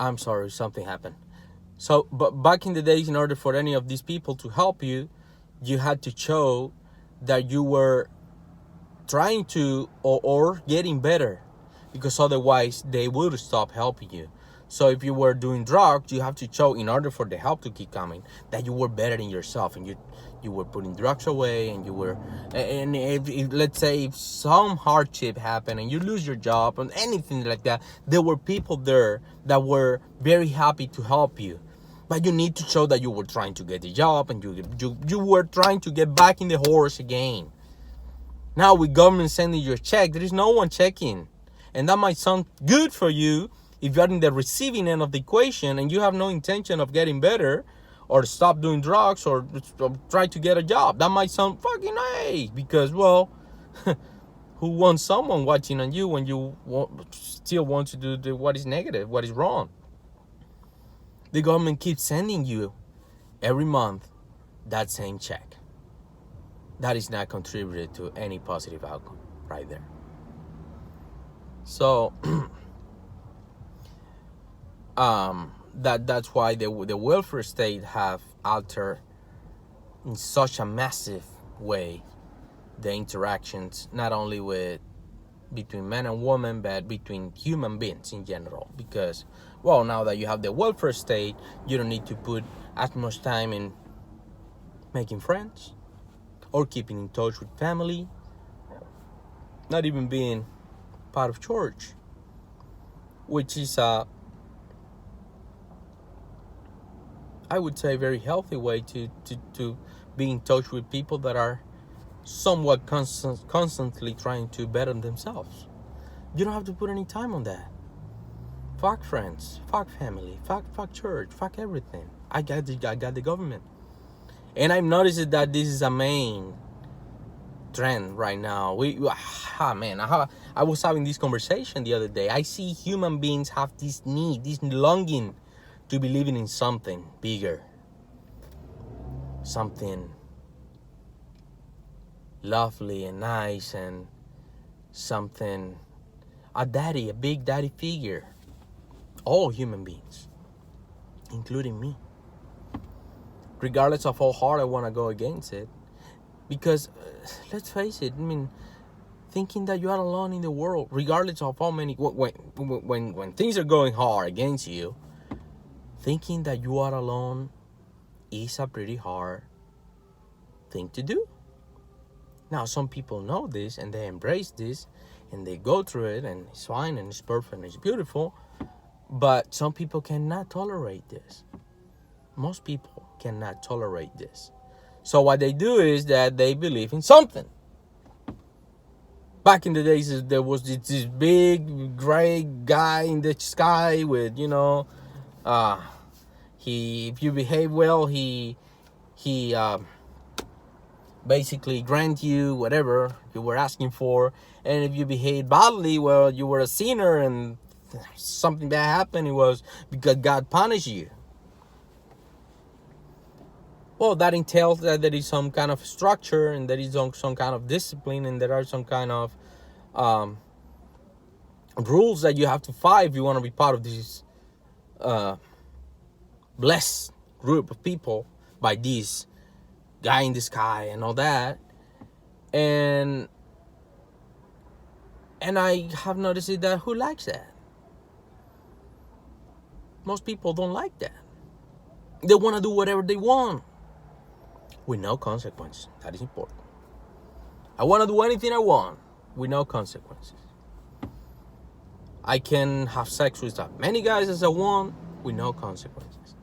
I'm sorry, something happened. So, but back in the days, in order for any of these people to help you, you had to show that you were trying to or getting better, because otherwise they would stop helping you. So if you were doing drugs, you have to show, in order for the help to keep coming, that you were better than yourself, and you were putting drugs away, and you were, and if let's say if some hardship happened and you lose your job and anything like that, there were people there that were very happy to help you. But you need to show that you were trying to get the job, and you were trying to get back in the horse again. Now with government sending you a check, there is no one checking. And that might sound good for you if you're in the receiving end of the equation and you have no intention of getting better or stop doing drugs or try to get a job. That might sound fucking nice because, well, who wants someone watching on you when you still want to do what is negative, what is wrong? The government keeps sending you every month that same check. That is not contributed to any positive outcome right there. So that's why the welfare state have altered in such a massive way the interactions, not only between men and women, but between human beings in general. Because, well, now that you have the welfare state, you don't need to put as much time in making friends or keeping in touch with family, not even being part of church, which is I would say, a very healthy way to be in touch with people that are somewhat constantly trying to better themselves. You don't have to put any time on that. Fuck friends, fuck family, fuck church, fuck everything. I got the government. And I've noticed that this is a main trend right now. I was having this conversation the other day. I see human beings have this need, this longing to be living in something bigger, something lovely and nice, and something, a big daddy figure. All human beings, including me, regardless of how hard I want to go against it. Because let's face it, I mean, thinking that you are alone in the world, regardless of how many, when things are going hard against you, thinking that you are alone is a pretty hard thing to do. Now, some people know this and they embrace this and they go through it, and it's fine and it's perfect and it's beautiful. But some people cannot tolerate this. Most people cannot tolerate this. So what they do is that they believe in something. Back in the days, there was this big gray guy in the sky with, if you behave well, he basically grant you whatever you were asking for. And if you behave badly, well, you were a sinner and something bad happened. It was because God punished you. Well, that entails that there is some kind of structure, and there is some kind of discipline, and there are some kind of rules that you have to follow if you want to be part of this blessed group of people by this guy in the sky and all that. And I have noticed that who likes that? Most people don't like that. They want to do whatever they want with no consequence. That is important. I want to do anything I want with no consequences. I can have sex with as many guys as I want with no consequences.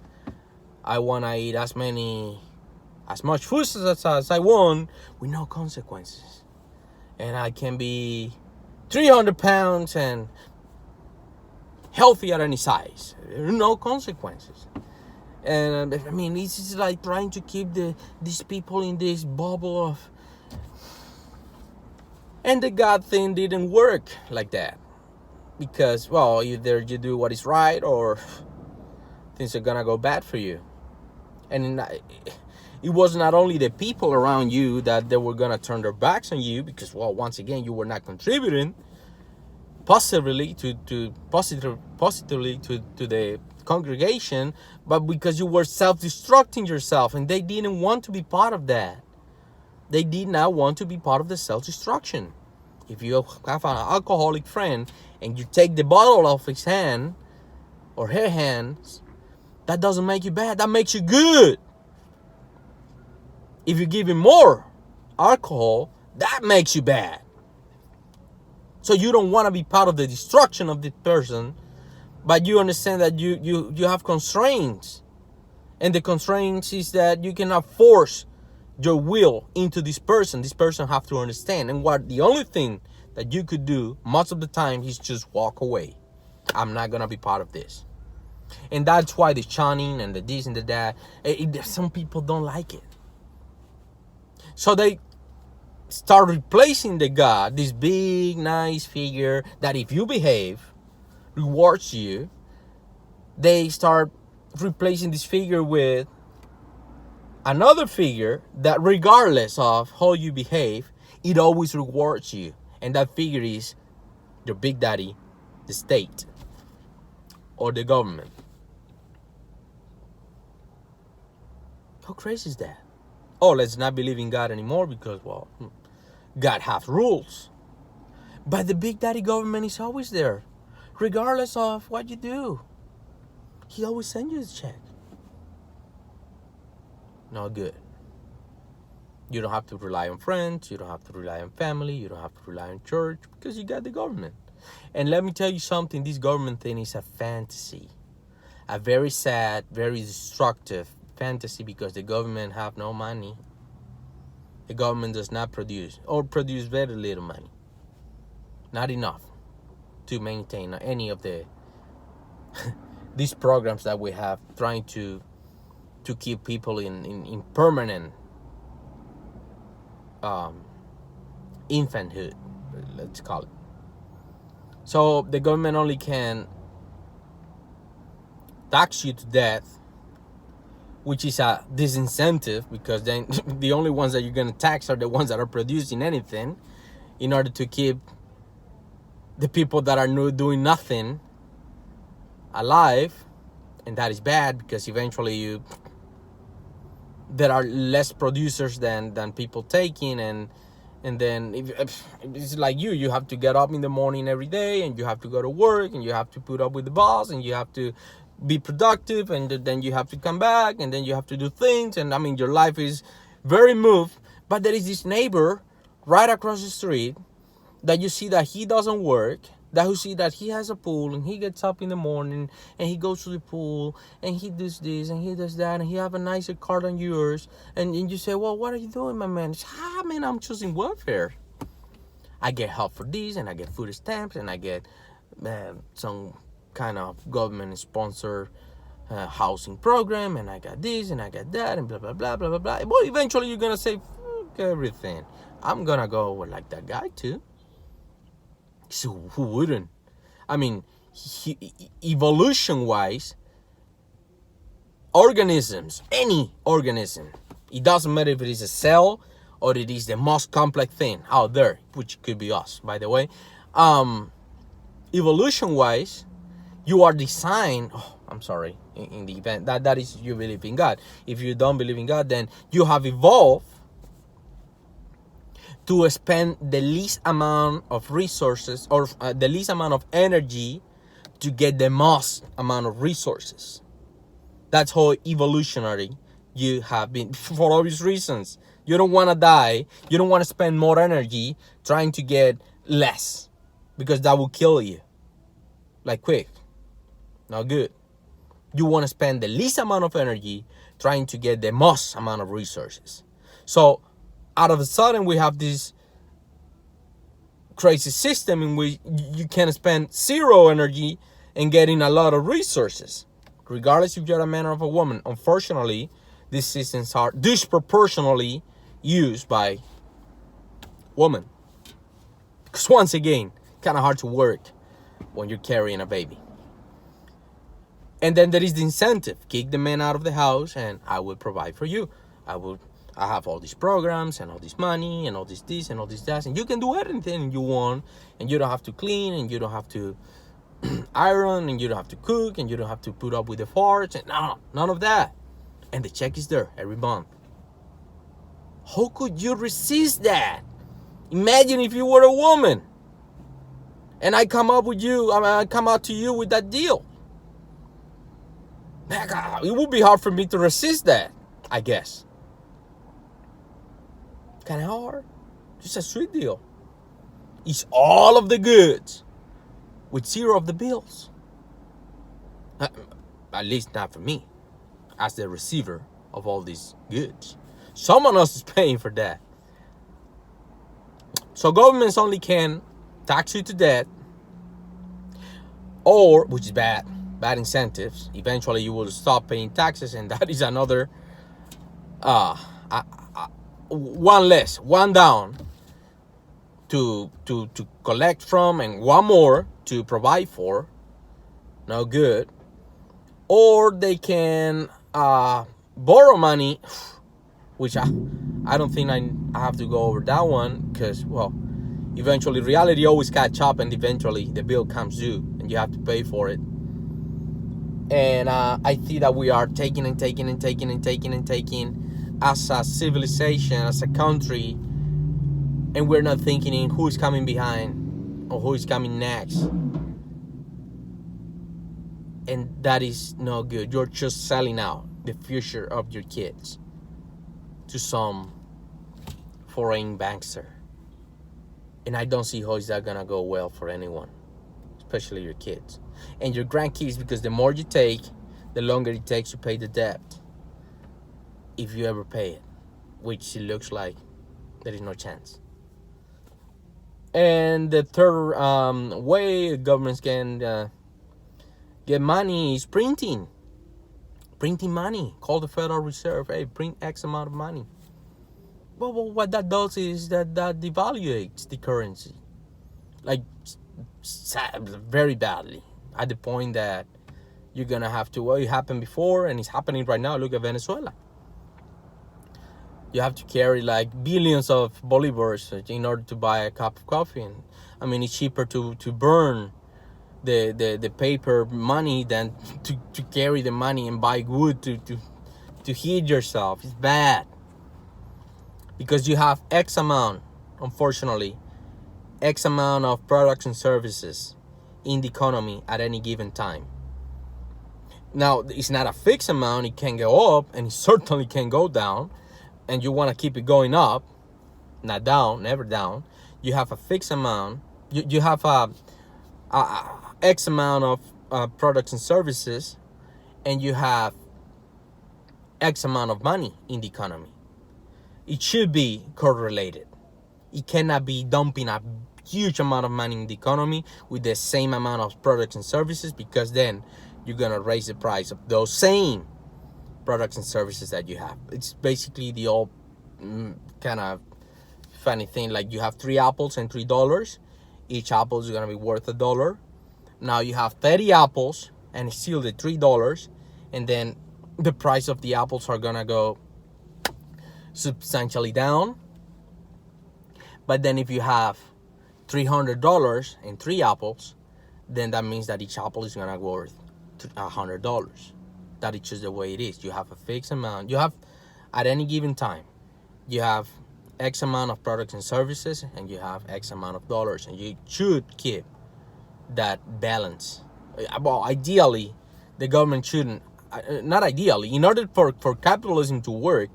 I want to eat as much food as I want with no consequences. And I can be 300 pounds and healthy at any size. No consequences. And I mean, it's just like trying to keep these people in this bubble of... And the God thing didn't work like that. Because, well, either you do what is right or things are gonna go bad for you. And it was not only the people around you that they were gonna turn their backs on you because, well, once again, you were not contributing. positively to the congregation, but because you were self-destructing yourself, and they didn't want to be part of that. They did not want to be part of the self-destruction. If you have an alcoholic friend and you take the bottle off his hand or her hands, that doesn't make you bad. That makes you good. If you give him more alcohol, that makes you bad. So you don't want to be part of the destruction of the person, but you understand that you have constraints. And the constraints is that you cannot force your will into this person. This person have to understand. And what the only thing that you could do most of the time is just walk away. I'm not going to be part of this. And that's why the shunning and the this and the that, some people don't like it. So they start replacing the God, this big, nice figure that if you behave, rewards you. They start replacing this figure with another figure that regardless of how you behave, it always rewards you. And that figure is your big daddy, the state, or the government. How crazy is that? Oh, let's not believe in God anymore because, well, God has rules. But the big daddy government is always there, regardless of what you do. He always sends you a check. Not good. You don't have to rely on friends. You don't have to rely on family. You don't have to rely on church because you got the government. And let me tell you something. This government thing is a fantasy. A very sad, very destructive fantasy because the government have no money. The government does not produce or produce very little money. Not enough to maintain any of the these programs that we have trying to keep people in permanent infanthood, let's call it. So the government only can tax you to death, which is a disincentive because then the only ones that you're going to tax are the ones that are producing anything in order to keep the people that are doing nothing alive. And that is bad because eventually there are less producers than people taking, and then if it's like you have to get up in the morning every day and you have to go to work and you have to put up with the boss and you have to be productive and then you have to come back and then you have to do things, and I mean your life is very moved. But there is this neighbor right across the street that you see that he doesn't work, that you see that he has a pool and he gets up in the morning and he goes to the pool and he does this and he does that and he have a nicer car than yours, and you say, well, what are you doing, my man? Man, I'm choosing welfare. I get help for this and I get food stamps and I get some kind of government sponsored housing program, and I got this and I got that and blah blah blah blah blah blah. Well, eventually you're gonna say, fuck everything, I'm gonna go like that guy too. So who wouldn't? I mean, evolution wise, organisms, any organism, it doesn't matter if it is a cell or it is the most complex thing out there, which could be us, by the way. Evolution wise, you are designed, I'm sorry, in the event that is you believe in God. If you don't believe in God, then you have evolved to spend the least amount of resources or the least amount of energy to get the most amount of resources. That's how evolutionary you have been, for obvious reasons. You don't want to die. You don't want to spend more energy trying to get less, because that will kill you like quick. Not good. You want to spend the least amount of energy trying to get the most amount of resources. So out of a sudden we have this crazy system in which you can spend zero energy and getting a lot of resources, regardless if you're a man or a woman. Unfortunately, these systems are disproportionately used by women, because once again, kind of hard to work when you're carrying a baby. And then there is the incentive: kick the man out of the house and I will provide for you. I will I have all these programs and all this money and all this and all this, and you can do anything you want, and you don't have to clean, and you don't have to iron, and you don't have to cook, and you don't have to put up with the farts, and no, none of that. And the check is there every month. How could you resist that? Imagine if you were a woman and I come out to you with that deal. It would be hard for me to resist that, I guess. Kind of hard. Just a sweet deal. It's all of the goods with zero of the bills. At least not for me, as the receiver of all these goods. Someone else is paying for that. So governments only can tax you to death, or, which is bad incentives. Eventually you will stop paying taxes, and that is another one down to collect from, and one more to provide for. No good. Or they can borrow money, which I don't think I have to go over that one, because, well, eventually reality always catch up, and eventually the bill comes due and you have to pay for it. And I see that we are taking as a civilization, as a country, and we're not thinking in who is coming behind or who is coming next. And that is no good. You're just selling out the future of your kids to some foreign bankster. And I don't see how is that gonna go well for anyone, especially your kids and your grandkids, because the more you take, the longer it takes to pay the debt, if you ever pay it, which it looks like there is no chance. And the third way governments can get money is printing money. Call the Federal Reserve, hey, print X amount of money. Well, what that does is that devaluates the currency, like very badly, at the point that you're gonna have to. Well, it happened before, and it's happening right now. Look at Venezuela. You have to carry like billions of bolivars in order to buy a cup of coffee, and I mean, it's cheaper to burn the paper money than to carry the money and buy wood to heat yourself. It's bad. Because you have X amount, unfortunately, X amount of products and services in the economy at any given time. Now, it's not a fixed amount. It can go up, and it certainly can go down. And you want to keep it going up, not down, never down. You have a fixed amount. You have a X amount of products and services, and you have X amount of money in the economy. It should be correlated. It cannot be dumping a huge amount of money in the economy with the same amount of products and services, because then you're going to raise the price of those same products and services that you have. It's basically the old kind of funny thing, like you have 3 apples and $3. Each apple is going to be worth $1. Now you have 30 apples and it's still the $3, and then the price of the apples are going to go substantially down. But then if you have $300 and 3 apples, then that means that each apple is going to be worth $100. That is just the way it is. You have a fixed amount. You have, at any given time, you have X amount of products and services, and you have X amount of dollars, and you should keep that balance. Well, ideally, the government shouldn't, not ideally, in order for capitalism to work,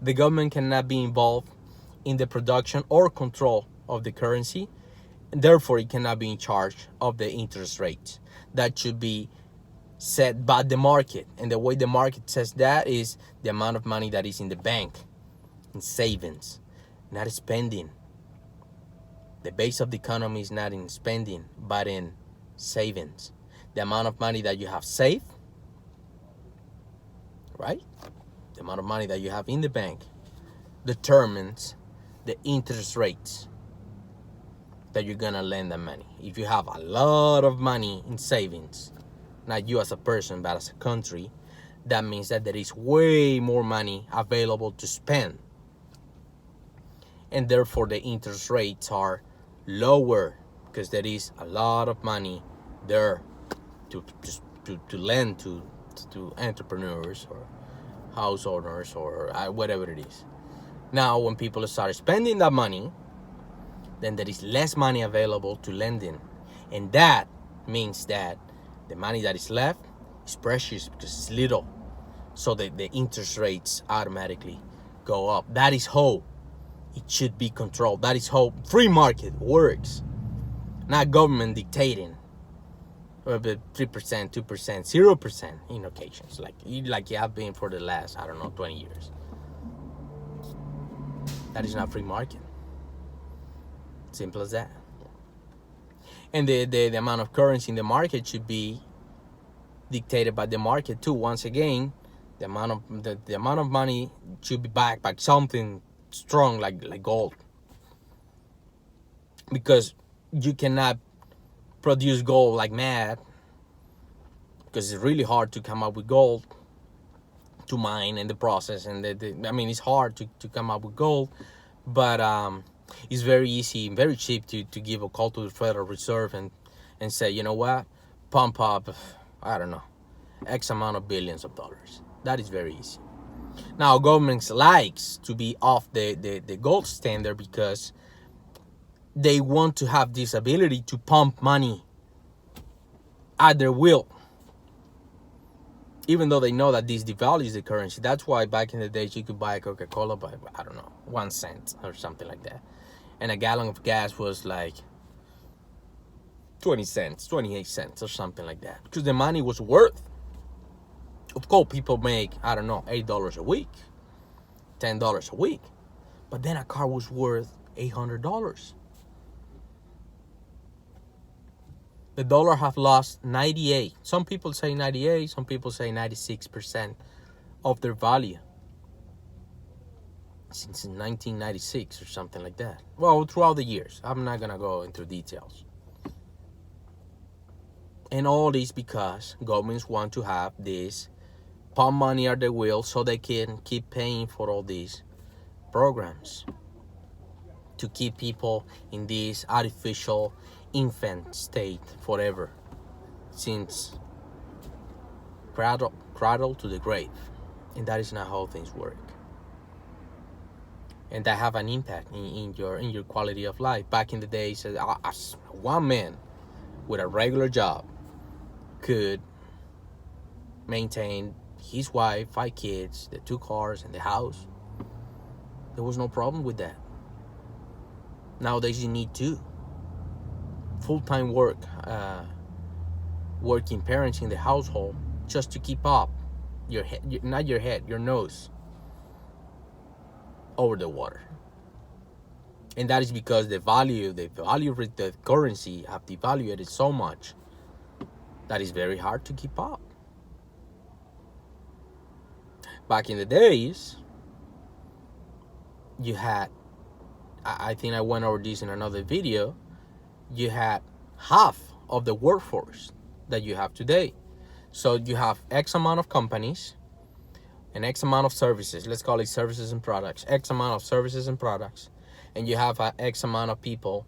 the government cannot be involved in the production or control of the currency, and therefore it cannot be in charge of the interest rate. That should be set by the market, and the way the market says that is the amount of money that is in the bank, in savings, not spending. The base of the economy is not in spending, but in savings. The amount of money that you have saved, right? The amount of money that you have in the bank determines the interest rates that you're gonna lend that money. If you have a lot of money in savings, not you as a person, but as a country, that means that there is way more money available to spend and therefore the interest rates are lower because there is a lot of money there to lend to entrepreneurs or house owners or whatever it is. Now, when people start spending that money, then there is less money available to lend in. And that means that the money that is left is precious because it's little. So the interest rates automatically go up. That is how it should be controlled. That is how free market works. Not government dictating. 3%, 2%, 0% in occasions, like you have been for the last, 20 years. That is not free market. Simple as that. And the amount of currency in the market should be dictated by the market too. Once again, the amount of money should be backed by something strong like gold. Because you cannot produce gold like mad, because it's really hard to come up with gold to mine in the process, and it's hard to come up with gold, but it's very easy and very cheap to give a call to the Federal Reserve and say, you know what, pump up, X amount of billions of dollars. That is very easy. Now, governments likes to be off the gold standard because they want to have this ability to pump money at their will, even though they know that this devalues the currency. That's why back in the days you could buy a Coca-Cola by 1 cent or something like that, and a gallon of gas was like 20 cents, 28 cents or something like that, because the money was worth. Of course, people make $8 a week, $10 a week, but then a car was worth $800. The dollar have lost 98. Some people say 98. Some people say 96% of their value since 1996 or something like that. Well, throughout the years. I'm not gonna go into details. And all this because governments want to have this pump money at their will so they can keep paying for all these programs to keep people in this artificial infant state forever, since cradle to the grave. And that is not how things work. And that have an impact in your quality of life. Back in the days, as one man with a regular job could maintain his wife, 5 kids, the 2 cars, and the house. There was no problem with that. Nowadays you need 2 full-time working parents in the household just to keep up your head, not your head, your nose over the water. And that is because the value of the currency have devalued so much that it's very hard to keep up. Back in the days, you had, I think I went over this in another video, you had half of the workforce that you have today. So you have X amount of companies and X amount of services. Let's call it services and products. X amount of services and products. And you have X amount of people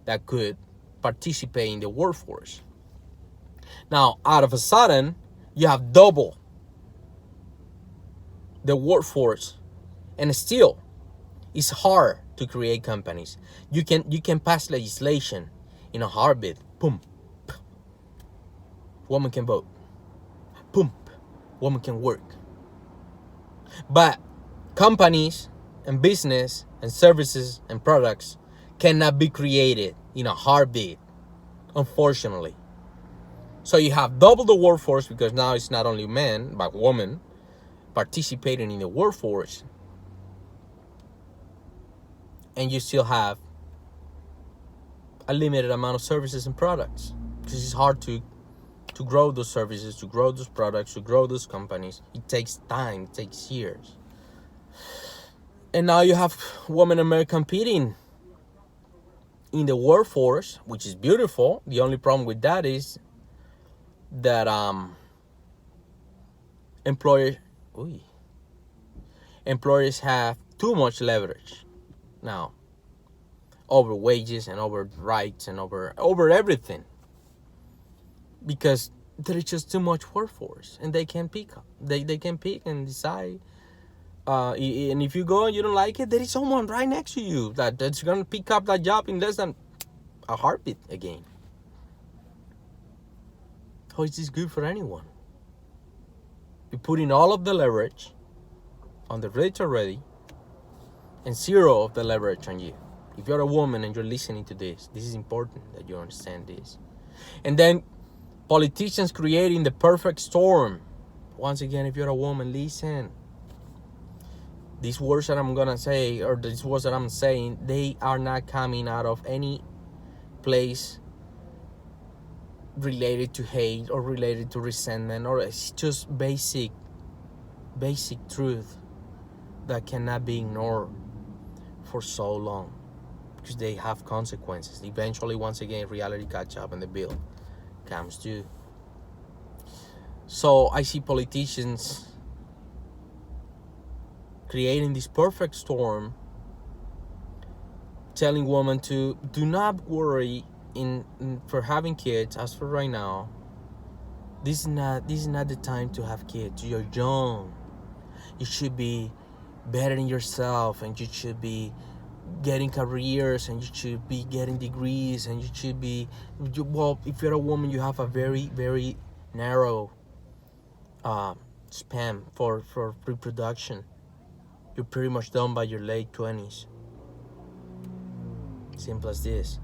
that could participate in the workforce. Now, out of a sudden, you have double the workforce, and still it's hard to create companies. You can pass legislation in a heartbeat. Boom. Woman can vote. Boom. Woman can work. But companies and business and services and products cannot be created in a heartbeat, unfortunately. So you have double the workforce because now it's not only men but women participating in the workforce. And you still have a limited amount of services and products because it's hard to grow those services, to grow those products, to grow those companies. It takes time, it takes years. And now you have women and men competing in the workforce, which is beautiful. The only problem with that is that employers have too much leverage now over wages and over rights and over everything, because there is just too much workforce and they can pick up. They can pick and decide. And if you go and you don't like it, there is someone right next to you that's gonna pick up that job in less than a heartbeat again. How is this good for anyone? You're putting all of the leverage on the rich already, and zero of the leverage on you. If you're a woman and you're listening to this is important that you understand this. And then politicians creating the perfect storm. Once again, if you're a woman, listen. These words that I'm gonna say, or these words that I'm saying, they are not coming out of any place related to hate or related to resentment, or it's just basic truth that cannot be ignored for so long, because they have consequences. Eventually, once again, reality catch up and the bill comes due. So I see politicians creating this perfect storm, telling women to do not worry for having kids. As for right now, this is not the time to have kids. You're young. You should be bettering yourself, and you should be getting careers, and you should be getting degrees, and you should be, well, if you're a woman, you have a very, very narrow span for reproduction. You're pretty much done by your late 20s. Simple as this.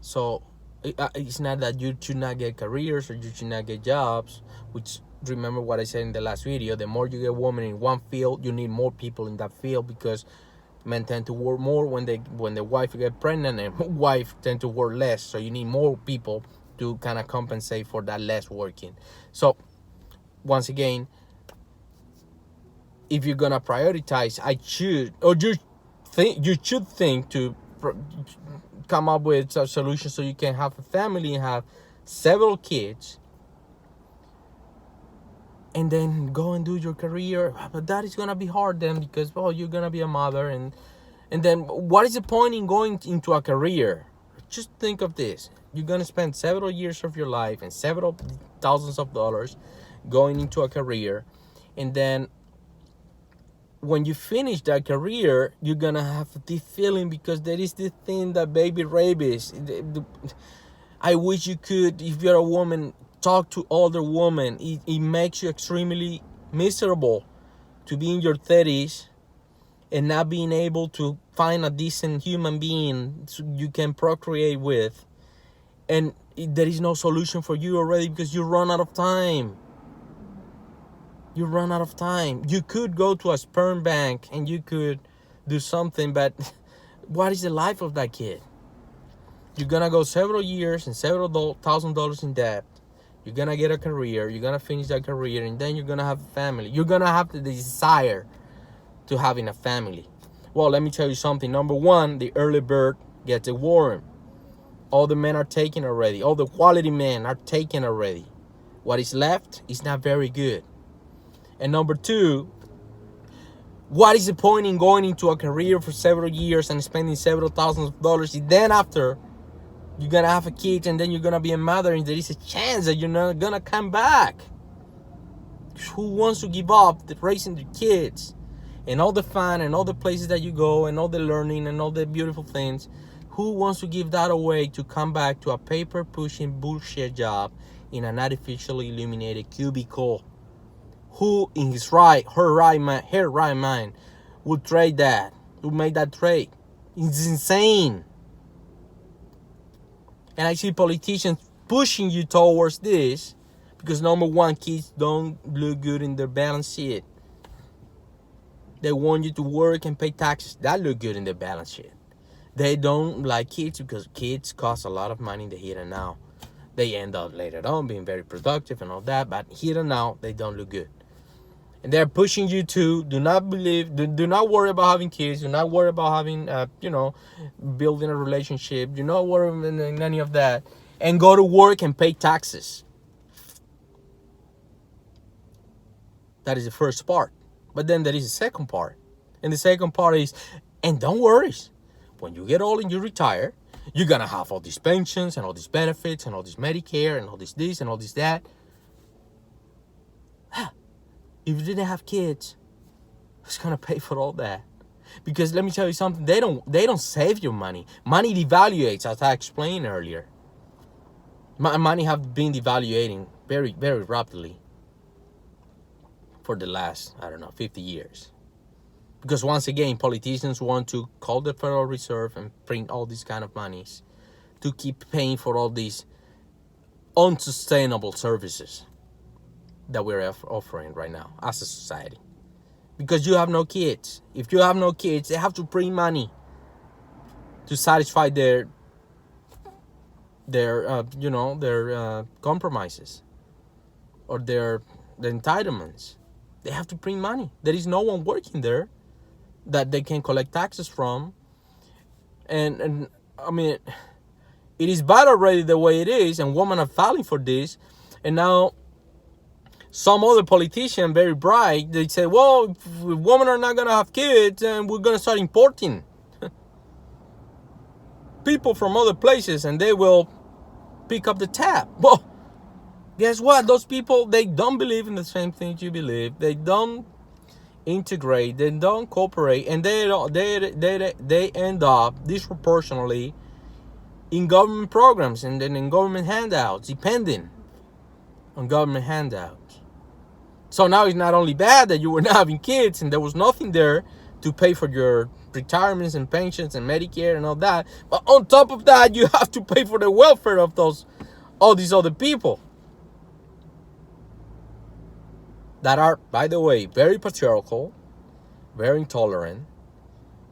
So it's not that you should not get careers or you should not get jobs, which, remember what I said in the last video, the more you get women in one field, you need more people in that field, because men tend to work more when the wife get pregnant, and wife tend to work less. So you need more people to kind of compensate for that less working. So once again, if you're gonna prioritize, you should think to come up with a solution so you can have a family and have several kids, and then go and do your career. But that is gonna be hard then, because you're gonna be a mother, and then what is the point in going into a career? Just think of this: you're gonna spend several years of your life and several thousands of dollars going into a career, and then when you finish that career, you're gonna have this feeling, because there is this thing that baby rabies. I wish you could, if you're a woman, talk to older women. It makes you extremely miserable to be in your 30s and not being able to find a decent human being you can procreate with, and there is no solution for you already, because you run out of time. You run out of time. You could go to a sperm bank and you could do something, but what is the life of that kid? You're gonna go several years and several $1,000s in debt. You're gonna get a career. You're gonna finish that career, and then you're gonna have a family. You're gonna have the desire to having a family. Well, let me tell you something. Number one, the early bird gets the worm. All the men are taken already. All the quality men are taken already. What is left is not very good. And number two, what is the point in going into a career for several years and spending several thousands of dollars, and then after you're gonna have a kid, and then you're gonna be a mother, and there is a chance that you're not gonna come back? Who wants to give up raising their kids and all the fun and all the places that you go and all the learning and all the beautiful things? Who wants to give that away to come back to a paper pushing bullshit job in an artificially illuminated cubicle? Who in her right mind would trade that? Would make that trade? It's insane. And I see politicians pushing you towards this, because number one, kids don't look good in their balance sheet. They want you to work and pay taxes. That look good in their balance sheet. They don't like kids because kids cost a lot of money in the here and now. They end up later on being very productive and all that, but here and now, they don't look good. And they're pushing you to do not worry about having kids. Do not worry about having, building a relationship. Do not worry about any of that. And go to work and pay taxes. That is the first part. But then there is a second part. And the second part is, and don't worry. when you get old and you retire, you're gonna have all these pensions and all these benefits and all this Medicare and all this and all this that. If you didn't have kids, who's gonna pay for all that? Because let me tell you something, they don't save your money. Money devaluates, as I explained earlier. Money have been devaluating very, very rapidly for the last, 50 years. Because once again, politicians want to call the Federal Reserve and print all these kind of monies to keep paying for all these unsustainable services that we're offering right now as a society. Because you have no kids. If you have no kids, they have to print money to satisfy their compromises or their entitlements. They have to print money. There is no one working there that they can collect taxes from. And I mean, it is bad already the way it is, and women are fighting for this. And now some other politician, very bright, they say, well, if women are not going to have kids, and we're going to start importing people from other places, and they will pick up the tab. Well, guess what? Those people, they don't believe in the same things you believe. They don't integrate. They don't cooperate, and they end up disproportionately in government programs and then in government handouts, depending on government handouts. So now it's not only bad that you were not having kids and there was nothing there to pay for your retirements and pensions and Medicare and all that, but on top of that, you have to pay for the welfare of all these other people that are, by the way, very patriarchal, very intolerant,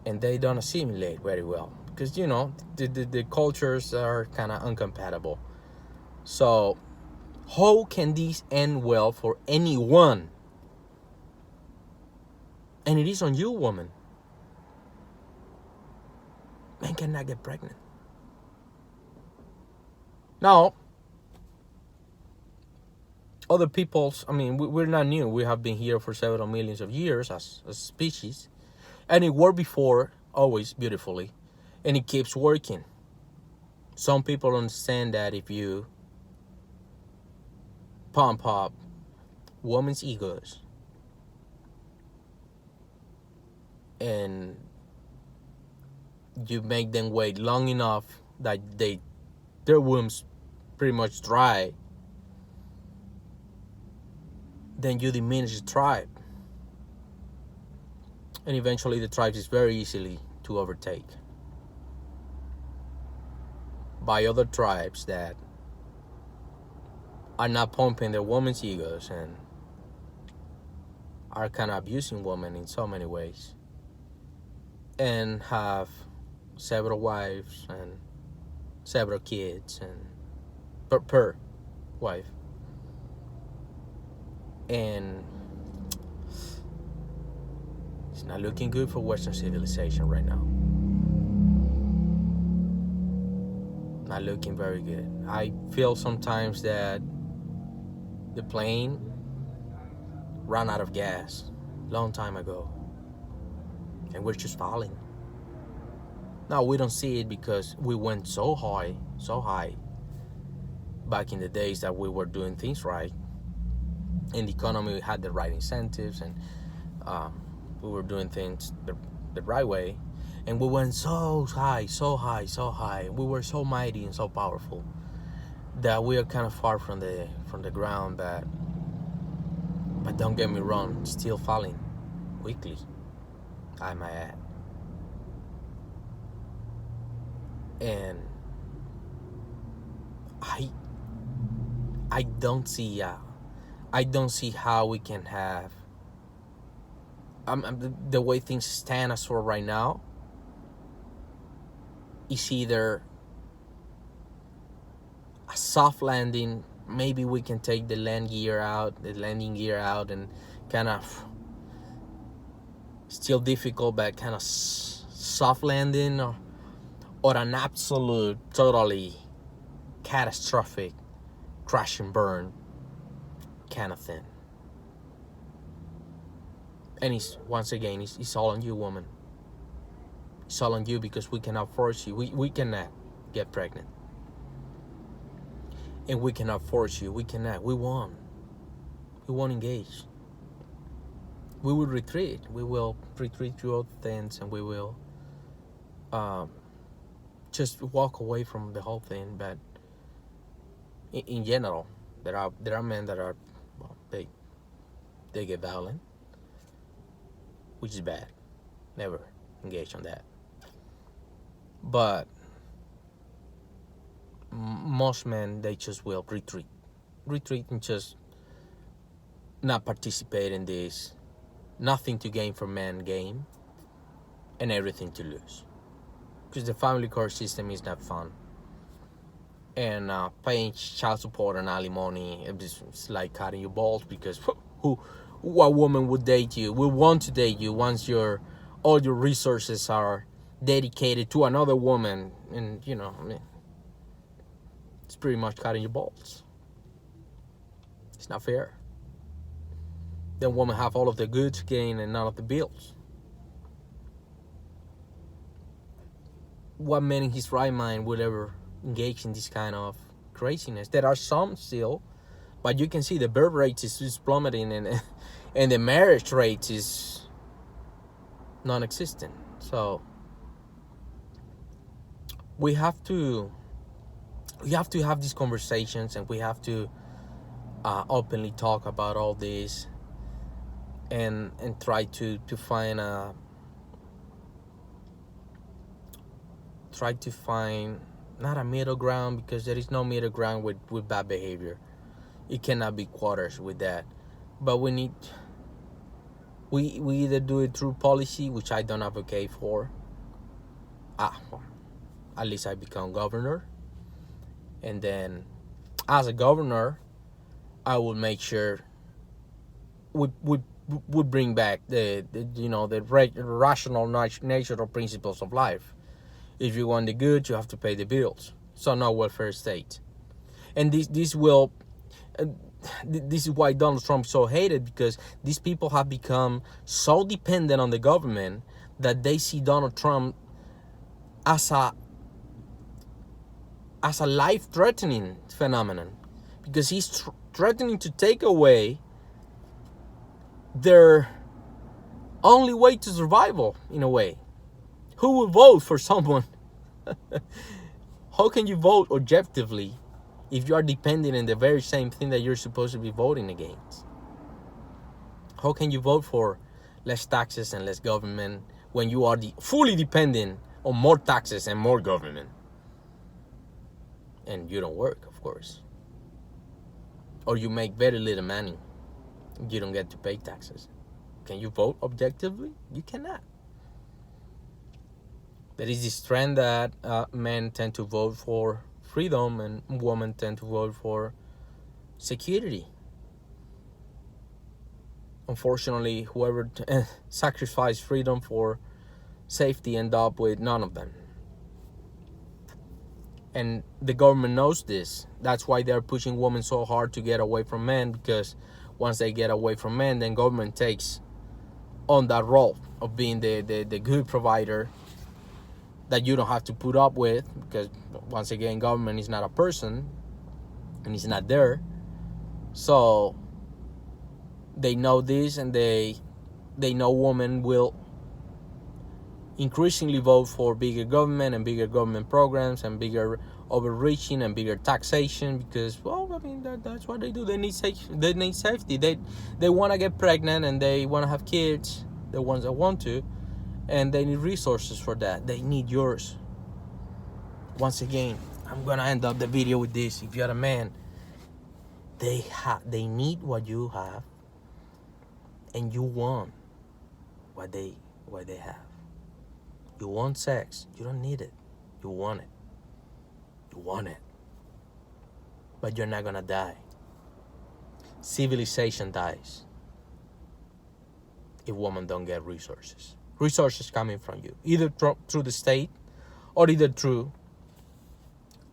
and they don't assimilate very well because, the cultures are kind of incompatible. So how can this end well for anyone? And it is on you, woman. Men cannot get pregnant. Now, other peoples, we're not new. We have been here for several millions of years as a species. And it worked before, always beautifully. And it keeps working. Some people understand that if you pump up women's egos and you make them wait long enough that their wombs pretty much dry, then you diminish the tribe. And eventually the tribe is very easily to overtake by other tribes that are not pumping their women's egos and are kind of abusing women in so many ways and have several wives and several kids and per wife. And it's not looking good for Western civilization right now. Not looking very good. I feel sometimes that the plane ran out of gas long time ago and we're just falling. Now we don't see it because we went so high back in the days that we were doing things right and the economy had the right incentives and we were doing things the right way, and we went so high, we were so mighty and so powerful that we are kind of far from the ground, but don't get me wrong, still falling weekly, I might add. And I don't see how we can have the way things stand as for right now is either a soft landing. Maybe we can take the landing gear out and kind of still difficult, but kind of soft landing, or an absolute, totally catastrophic crash and burn kind of thing. And once again, it's all on you, woman. It's all on you because we cannot force you. We cannot get pregnant. And we cannot force you. We cannot. We won't. We won't engage. We will retreat. We will retreat through all things, and we will just walk away from the whole thing. But in general, there are men that are, well, they get violent, which is bad. Never engage on that. But most men, they just will retreat and just not participate in this nothing to gain for man game and everything to lose, because the family court system is not fun, and paying child support and alimony, it's like cutting your balls, because what woman would date you, will want to date you once all your resources are dedicated to another woman? And I mean, it's pretty much cutting your balls. It's not fair. Then women have all of the goods gain and none of the bills. What man in his right mind would ever engage in this kind of craziness? There are some still, but you can see the birth rate is plummeting, and the marriage rate is non-existent. So we have to have these conversations, and we have to openly talk about all this, and try to find not a middle ground, because there is no middle ground with bad behavior. It cannot be quarters with that. But we either do it through policy, which I don't advocate for. At least I become governor, and then as a governor, I will make sure we bring back the rational natural principles of life. If you want the good, you have to pay the bills. So no welfare state. And this is why Donald Trump is so hated, because these people have become so dependent on the government that they see Donald Trump as a life-threatening phenomenon, because he's threatening to take away their only way to survival, in a way. Who will vote for someone? How can you vote objectively if you are dependent on the very same thing that you're supposed to be voting against? How can you vote for less taxes and less government when you are fully dependent on more taxes and more government? And you don't work, of course. Or you make very little money. You don't get to pay taxes. Can you vote objectively? You cannot. There is this trend that men tend to vote for freedom and women tend to vote for security. Unfortunately, whoever sacrificed freedom for safety end up with none of them. And the government knows this. That's why they're pushing women so hard to get away from men, because once they get away from men, then government takes on that role of being the good provider that you don't have to put up with, because once again, government is not a person and it's not there. So they know this, and they know women will increasingly vote for bigger government and bigger government programs and bigger overreaching and bigger taxation, because, well, I mean, that's what they do. They need safety. They want to get pregnant and they want to have kids, the ones that want to, and they need resources for that. They need yours. Once again, I'm gonna end up the video with this. If you're a man, they need what you have, and you want what they have. You want sex. You don't need it. You want it. You want it. But you're not gonna die. Civilization dies if women don't get resources. Resources coming from you, either through the state or either through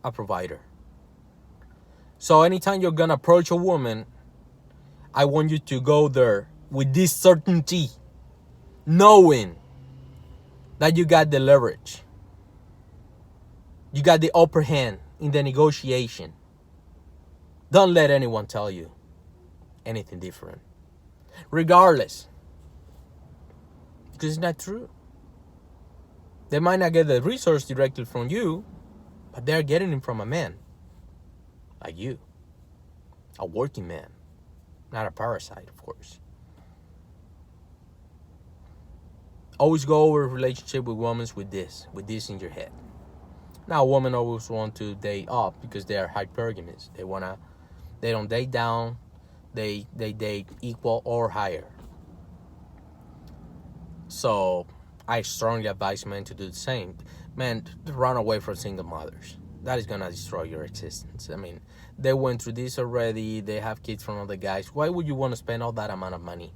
a provider. So anytime you're gonna approach a woman, I want you to go there with this certainty, knowing that you got the leverage. You got the upper hand in the negotiation. Don't let anyone tell you anything different. Regardless. Because it's not true. They might not get the resource directly from you, but they're getting it from a man. Like you. A working man. Not a parasite, of course. Always go over a relationship with women with this in your head. Now, women always want to date up because they are hypergamous. They don't date down. They date equal or higher. So I strongly advise men to do the same. Men, run away from single mothers. That is gonna destroy your existence. I mean, they went through this already. They have kids from other guys. Why would you want to spend all that amount of money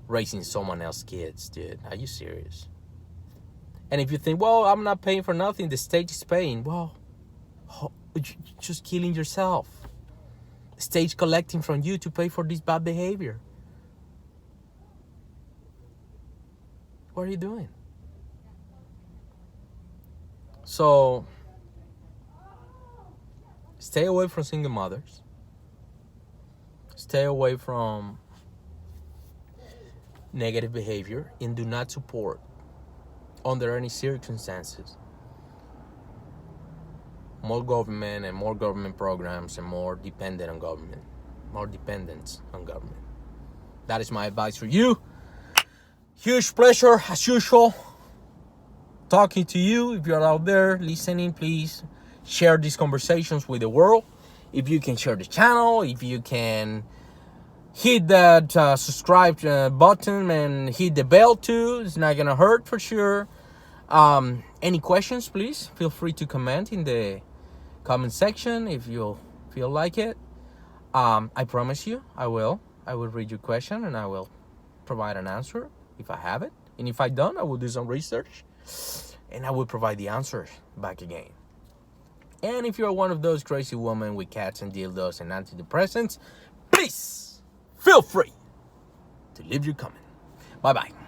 raising someone else's kids, dude? Are you serious? And if you think, well, I'm not paying for nothing, the state is paying. Well, you're just killing yourself. The state's collecting from you to pay for this bad behavior. What are you doing? So, stay away from single mothers. Stay away from negative behavior and do not support under any circumstances more government and more government programs and more dependence on government. That is my advice for you. Huge pleasure as usual talking to you. If you're out there listening, please share these conversations with the world. If you can share the channel, if you can hit that subscribe button and hit the bell too, it's not gonna hurt for sure. Any questions, please feel free to comment in the comment section if you feel like it. I promise you I will read your question and I will provide an answer if I have it, and if I don't, I will do some research and I will provide the answers back again. And if you're one of those crazy women with cats and dildos and antidepressants, please feel free to leave your comment. Bye bye.